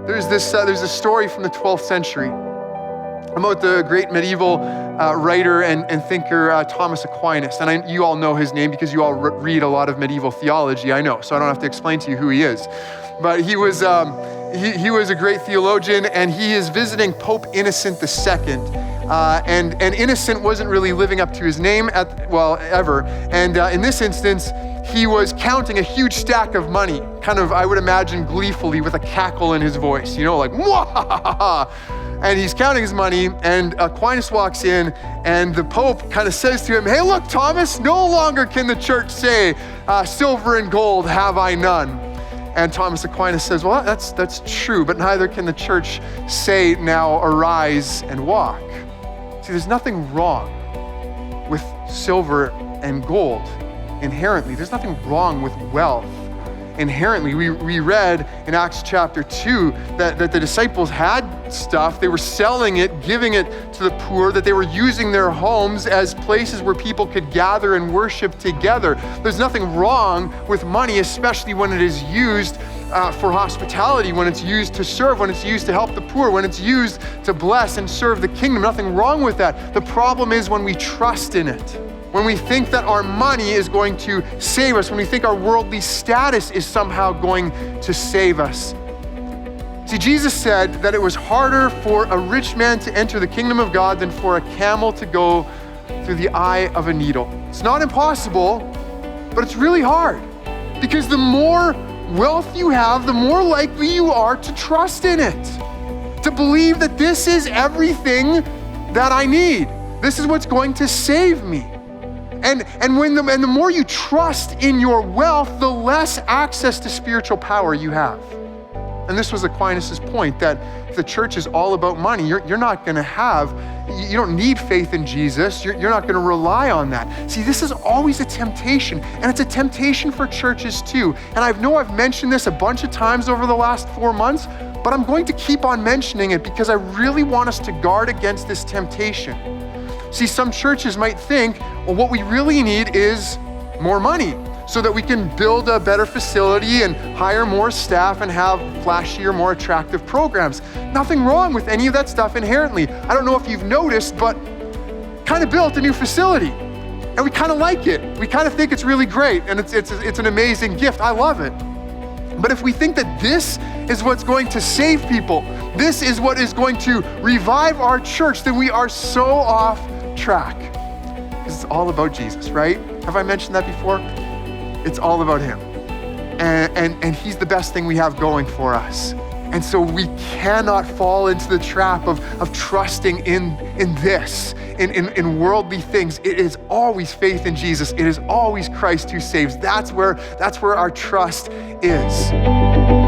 There's a story from the 12th century about the great medieval writer and thinker Thomas Aquinas. And you all know his name because you all read a lot of medieval theology, I know, so I don't have to explain to you who he is. But he was a great theologian, and he is visiting Pope Innocent II. And Innocent wasn't really living up to his name ever. And in this instance, he was counting a huge stack of money, kind of, I would imagine, gleefully with a cackle in his voice, like, "Mwah!" And he's counting his money, and Aquinas walks in, and the Pope kind of says to him, "Hey, look, Thomas, no longer can the church say, 'Silver and gold have I none.'" And Thomas Aquinas says, "Well, that's true, but neither can the church say, 'Now arise and walk.'" See, there's nothing wrong with silver and gold inherently. There's nothing wrong with wealth inherently. We read in Acts chapter 2 that the disciples had stuff. They were selling it, giving it to the poor, that they were using their homes as places where people could gather and worship together. There's nothing wrong with money, especially when it is used for hospitality, when it's used to serve, when it's used to help the poor, when it's used to bless and serve the kingdom. Nothing wrong with that. The problem is when we trust in it. When we think that our money is going to save us, when we think our worldly status is somehow going to save us. See, Jesus said that it was harder for a rich man to enter the kingdom of God than for a camel to go through the eye of a needle. It's not impossible, but it's really hard. Because the more wealth you have, the more likely you are to trust in it. To believe that this is everything that I need. This is what's going to save me. And the more you trust in your wealth, the less access to spiritual power you have. And this was Aquinas' point, that if the church is all about money, you're not going to have, you don't need faith in Jesus. You're not going to rely on that. See, this is always a temptation, and it's a temptation for churches too. And I know I've mentioned this a bunch of times over the last 4 months, but I'm going to keep on mentioning it because I really want us to guard against this temptation. See, some churches might think, well, what we really need is more money so that we can build a better facility and hire more staff and have flashier, more attractive programs. Nothing wrong with any of that stuff inherently. I don't know if you've noticed, but kind of built a new facility and we kind of like it. We kind of think it's really great and it's an amazing gift. I love it. But if we think that this is what's going to save people, this is what is going to revive our church, then we are so off track. Because it's all about Jesus, right? Have I mentioned that before? It's all about him. And he's the best thing we have going for us. And so we cannot fall into the trap of trusting in this, in worldly things. It is always faith in Jesus. It is always Christ who saves. That's where our trust is.